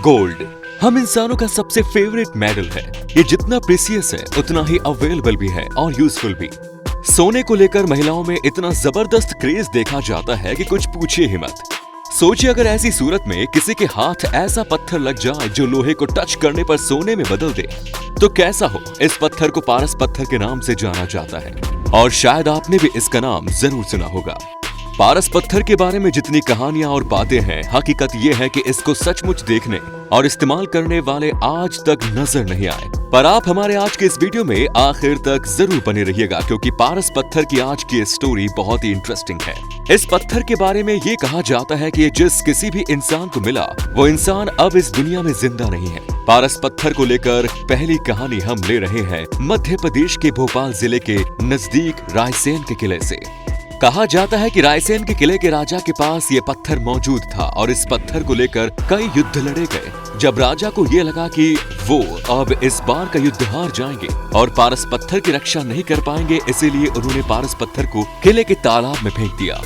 Gold हम इंसानों का सबसे फेवरेट मेटल है। ये जितना प्रीसियस है उतना ही अवेलेबल भी है और यूजफुल भी। सोने को लेकर महिलाओं में इतना जबरदस्त क्रेज देखा जाता है कि कुछ पूछिए ही मत। सोचिए अगर ऐसी सूरत में किसी के हाथ ऐसा पत्थर लग जाए जो लोहे को टच करने पर सोने में बदल दे तो कैसा हो। इस पत्थर को पारस पत्थर के नाम से जाना जाता है और शायद आपने भी इसका नाम जरूर सुना होगा। पारस पत्थर के बारे में जितनी कहानियां और बातें हैं, हकीकत ये है कि इसको सचमुच देखने और इस्तेमाल करने वाले आज तक नजर नहीं आए। पर आप हमारे आज के इस वीडियो में आखिर तक जरूर बने रहिएगा क्योंकि पारस पत्थर की आज की स्टोरी बहुत ही इंटरेस्टिंग है। इस पत्थर के बारे में ये कहा जाता है कि जिस किसी भी इंसान को मिला वो इंसान अब इस दुनिया में जिंदा नहीं है। पारस पत्थर को लेकर पहली कहानी हम ले रहे हैं मध्य प्रदेश के भोपाल जिले के नजदीक रायसेन के किले से। कहा जाता है कि रायसेन के किले के राजा के पास ये पत्थर मौजूद था और इस पत्थर को लेकर कई युद्ध लड़े गए। जब राजा को ये लगा कि वो अब इस बार का युद्ध हार जाएंगे और पारस पत्थर की रक्षा नहीं कर पाएंगे, इसीलिए उन्होंने पारस पत्थर को किले के तालाब में फेंक दिया।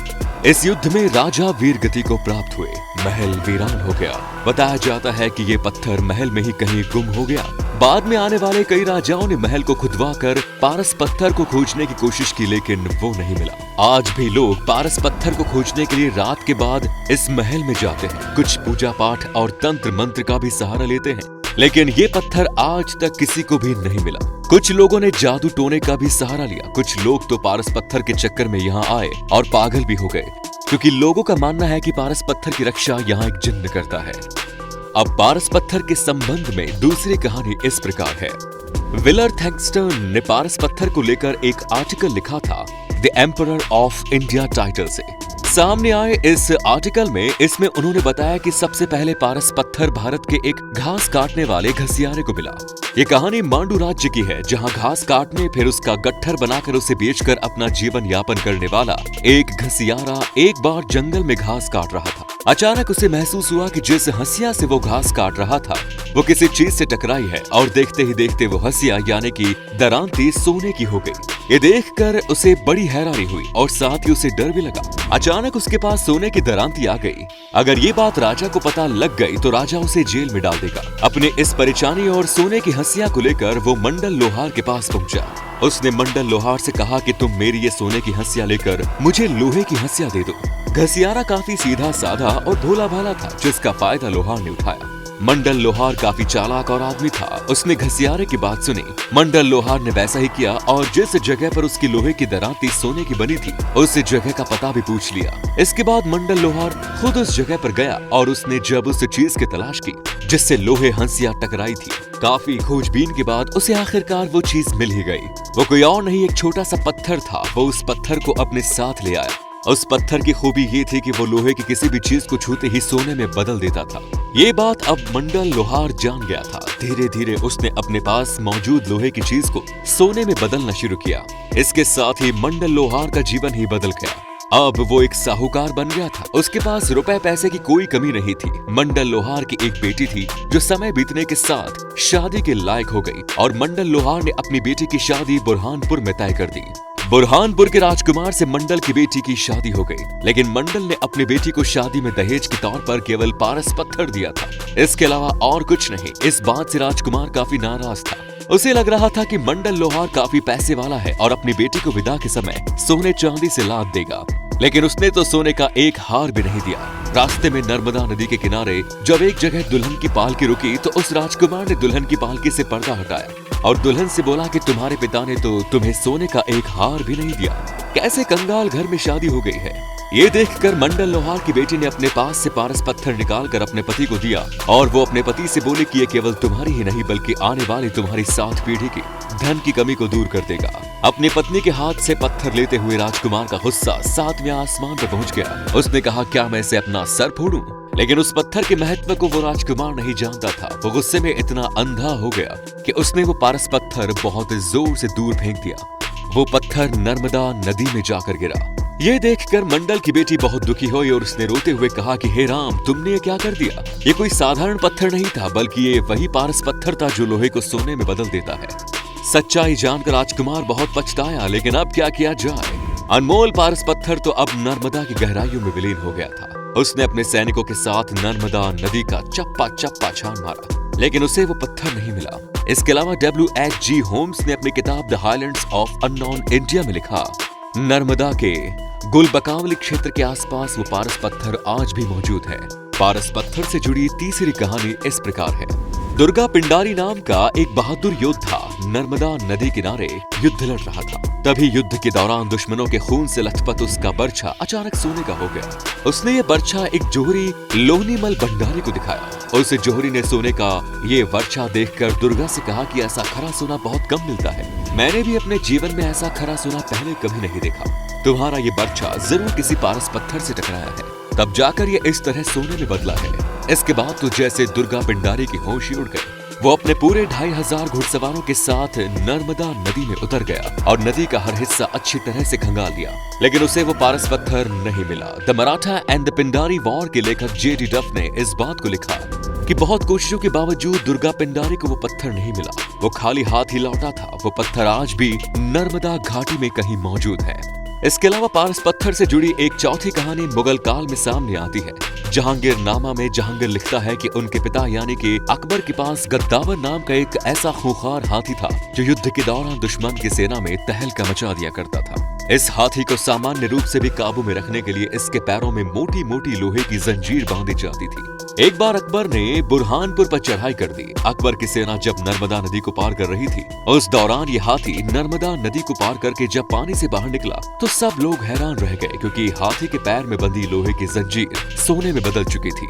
इस युद्ध में राजा वीरगति को प्राप्त हुए, महल वीरान हो गया। बताया जाता है कि ये पत्थर महल में ही कहीं गुम हो गया। बाद में आने वाले कई राजाओं ने महल को खुदवाकर पारस पत्थर को खोजने की कोशिश की, लेकिन वो नहीं मिला। आज भी लोग पारस पत्थर को खोजने के लिए रात के बाद इस महल में जाते हैं। कुछ पूजा पाठ और तंत्र मंत्र का भी सहारा लेते हैं, लेकिन ये पत्थर आज तक किसी को भी नहीं मिला। कुछ लोगों ने जादू टोने का भी सहारा लिया। कुछ लोग तो पारस पत्थर के चक्कर में यहाँ आए और पागल भी हो गए क्योंकि लोगों का मानना है कि पारस पत्थर की रक्षा यहाँ एक जिन्न करता है। अब पारस पत्थर के संबंध में दूसरी कहानी इस प्रकार है। विलर थैंक्सटन ने पारस पत्थर को लेकर एक आर्टिकल लिखा था the emperor of India title से। सामने आए इस आर्टिकल में इसमें उन्होंने बताया कि सबसे पहले पारस पत्थर भारत के एक घास काटने वाले घसियारे को मिला। ये कहानी मांडू राज्य की है जहां घास काटने फिर उसका गट्ठर बनाकर उसे बेचकर अपना जीवन यापन करने वाला एक घसियारा एक बार जंगल में घास काट रहा था। अचानक उसे महसूस हुआ कि जिस हंसिया से वो घास काट रहा था वो किसी चीज से टकराई है और देखते ही देखते वो हंसिया यानी कि दरांती सोने की हो गई। ये देखकर उसे बड़ी हैरानी हुई और साथ ही उसे डर भी लगा। अचानक उसके पास सोने की दरांती आ गई। अगर ये बात राजा को पता लग गई तो राजा उसे जेल में डाल देगा। अपने इस परेशानी और सोने की हंसिया को लेकर वो मंडल लोहार के पास पहुंचा। उसने मंडल लोहार से कहा कि तुम मेरी ये सोने की हंसिया लेकर मुझे लोहे की हंसिया दे दो। घसियारा काफी सीधा साधा और भोला भाला था जिसका फायदा लोहार ने उठाया। मंडल लोहार काफी चालाक और आदमी था। उसने घसियारे की बात सुनी। मंडल लोहार ने वैसा ही किया और जिस जगह पर उसकी लोहे की दरांती सोने की बनी थी उस जगह का पता भी पूछ लिया। इसके बाद मंडल लोहार खुद उस जगह पर गया और उसने जब उस चीज की तलाश की जिससे लोहे हंसिया टकराई थी, काफी खोजबीन के बाद उसे आखिरकार वो चीज मिल ही गई। वो कोई और नहीं एक छोटा सा पत्थर था। वो उस पत्थर को अपने साथ ले आया। उस पत्थर की खूबी ये थी कि वो लोहे की किसी भी चीज को छूते ही सोने में बदल देता था। ये बात अब मंडल लोहार जान गया था। धीरे धीरे उसने अपने पास मौजूद लोहे की चीज को सोने में बदलना शुरू किया। इसके साथ ही मंडल लोहार का जीवन ही बदल गया। अब वो एक साहूकार बन गया था। उसके पास रुपए पैसे की कोई कमी नहीं थी। मंडल लोहार की एक बेटी थी जो समय बीतने के साथ शादी के लायक हो गई और मंडल लोहार ने अपनी बेटी की शादी बुरहानपुर में तय कर दी। बुरहानपुर के राजकुमार से मंडल की बेटी की शादी हो गई, लेकिन मंडल ने अपनी बेटी को शादी में दहेज के तौर पर केवल पारस पत्थर दिया था। इसके अलावा और कुछ नहीं। इस बात से राजकुमार काफी नाराज था। उसे लग रहा था कि मंडल लोहार काफी पैसे वाला है और अपनी बेटी को विदा के समय सोने चांदी से लाद देगा, लेकिन उसने तो सोने का एक हार भी नहीं दिया। रास्ते में नर्मदा नदी के किनारे जब एक जगह दुल्हन की पालकी रुकी तो उस राजकुमार ने दुल्हन की पालकी से पर्दा हटाया और दुल्हन से बोला कि तुम्हारे पिता ने तो तुम्हें सोने का एक हार भी नहीं दिया। कैसे कंगाल घर में शादी हो गई है। ये देखकर मंडल लोहार की बेटी ने अपने पास से पारस पत्थर निकालकर अपने पति को दिया और वो अपने पति से बोली कि ये केवल तुम्हारी ही नहीं बल्कि आने वाली तुम्हारी 7 पीढ़ी की धन की कमी को दूर कर देगा। अपनी पत्नी के हाथ से पत्थर लेते हुए राजकुमार का गुस्सा 7वें आसमान पर पहुंच गया। उसने कहा क्या मैं इसे अपना सर फोड़ूं? लेकिन उस पत्थर के महत्व को वो राजकुमार नहीं जानता था। वो गुस्से में इतना अंधा हो गया कि उसने वो पारस पत्थर बहुत जोर से दूर फेंक दिया। वो पत्थर नर्मदा नदी में जाकर गिरा। ये देखकर मंडल की बेटी बहुत दुखी हुई और उसने रोते हुए कहा कि हे राम, तुमने ये क्या कर दिया? ये कोई साधारण पत्थर नहीं था बल्कि ये वही पारस पत्थर था जो लोहे को सोने में बदल देता है। सच्चाई जानकर राजकुमार बहुत पछताया, लेकिन अब क्या किया जाए। अनमोल पारस पत्थर तो अब नर्मदा की गहराइयों में विलीन हो गया था। उसने अपने सैनिकों के साथ नर्मदा नदी का चप्पा चप्पा छान मारा, लेकिन उसे वो पत्थर नहीं मिला। इसके अलावा W.H.G. होम्स ने अपनी किताब the Highlands of unknown India में लिखा, नर्मदा के गुलबकावली क्षेत्र के आसपास वो पारस पत्थर आज भी मौजूद है। पारस पत्थर से जुड़ी तीसरी कहानी इस प्रकार है। दुर्गा पिंडारी नाम का एक बहादुर योद्धा नर्मदा नदी किनारे युद्ध लड़ रहा था। तभी युद्ध के दौरान दुश्मनों के खून से लथपथ उसका बर्छा अचानक सोने का हो गया। उसने ये बर्छा एक जोहरी लोहनीमल भंडारी को दिखाया। उस जोहरी ने सोने का ये बर्छा देखकर दुर्गा से कहा कि ऐसा खरा सोना बहुत कम मिलता है। मैंने भी अपने जीवन में ऐसा खरा सोना पहले कभी नहीं देखा। तुम्हारा ये बर्छा जरूर किसी पारस पत्थर से टकराया है, तब जाकर ये इस तरह सोने में बदला है। इसके बाद तो जैसे दुर्गा पिंडारी की होश ही उड़ गई। वो अपने पूरे 2500 घुड़सवारों के साथ नर्मदा नदी में उतर गया और नदी का हर हिस्सा अच्छी तरह से खंगाल लिया, लेकिन उसे वो पारस पत्थर नहीं मिला। The Maratha and the Pindari war के लेखक J.D. डफ ने इस बात को लिखा कि बहुत कोशिशों के बावजूद दुर्गा पिंडारी को वो पत्थर नहीं मिला। वो खाली हाथ ही लौटा था। वो पत्थर आज भी नर्मदा घाटी में कहीं मौजूद है। इसके अलावा पारस पत्थर से जुड़ी एक चौथी कहानी मुगल काल में सामने आती है। जहांगीर नामा में जहांगीर लिखता है कि उनके पिता यानी कि अकबर के पास गद्दावर नाम का एक ऐसा खूंखार हाथी था जो युद्ध के दौरान दुश्मन की सेना में तहलका मचा दिया करता था। इस हाथी को सामान्य रूप से भी काबू में रखने के लिए इसके पैरों में मोटी मोटी लोहे की जंजीर बांधी जाती थी। एक बार अकबर ने बुरहानपुर पर चढ़ाई कर दी। अकबर की सेना जब नर्मदा नदी को पार कर रही थी, उस दौरान ये हाथी नर्मदा नदी को पार करके जब पानी से बाहर निकला तो सब लोग हैरान रह गए, क्योंकि हाथी के पैर में बंधी लोहे की जंजीर सोने में बदल चुकी थी।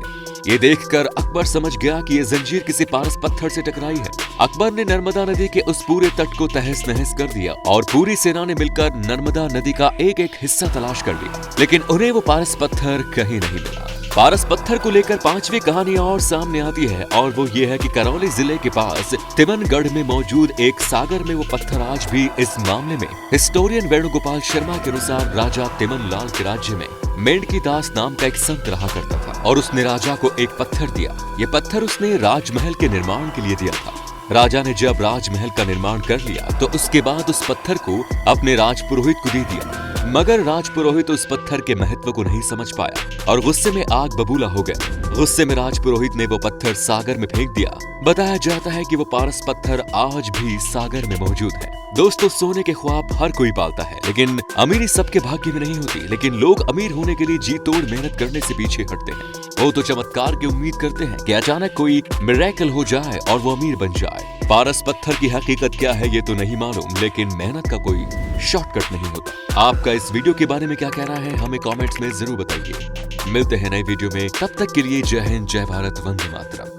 ये देखकर अकबर समझ गया कि ये जंजीर किसी पारस पत्थर से टकराई है। अकबर ने नर्मदा नदी के उस पूरे तट को तहस नहस कर दिया और पूरी सेना ने मिलकर नर्मदा नदी का एक एक हिस्सा तलाश कर लिया, लेकिन उन्हें वो पारस पत्थर कहीं नहीं मिला। पारस पत्थर को लेकर पांचवी कहानी और सामने आती है, और वो ये है कि करौली जिले के पास तिमनगढ़ में मौजूद एक सागर में वो पत्थर आज भी इस मामले में हिस्टोरियन वेणुगोपाल शर्मा के अनुसार राजा तिमन लाल के राज्य में मेंढकी दास नाम का एक संत रहा करता था और उसने राजा को एक पत्थर दिया। ये पत्थर उसने राजमहल के निर्माण के लिए दिया था। राजा ने जब राजमहल का निर्माण कर लिया तो उसके बाद उस पत्थर को अपने राजपुरोहित को दे दिया, मगर राजपुरोहित उस पत्थर के महत्व को नहीं समझ पाया और गुस्से में आग बबूला हो गया। गुस्से में राजपुरोहित ने वो पत्थर सागर में फेंक दिया। बताया जाता है कि वो पारस पत्थर आज भी सागर में मौजूद है। दोस्तों, सोने के ख्वाब हर कोई पालता है, लेकिन अमीरी सबके भाग्य में नहीं होती। लेकिन लोग अमीर होने के लिए जी तोड़ मेहनत करने से पीछे हटते हैं। वो तो चमत्कार की उम्मीद करते हैं कि अचानक कोई मिरेकल हो जाए और वो अमीर बन जाए। पारस पत्थर की हकीकत क्या है ये तो नहीं मालूम, लेकिन मेहनत का कोई शॉर्टकट नहीं होता। आपका इस वीडियो के बारे में क्या कहना है हमें कमेंट्स में जरूर बताइए। मिलते हैं नए वीडियो में, तब तक के लिए जय हिंद, जय भारत, वंदे मातरम।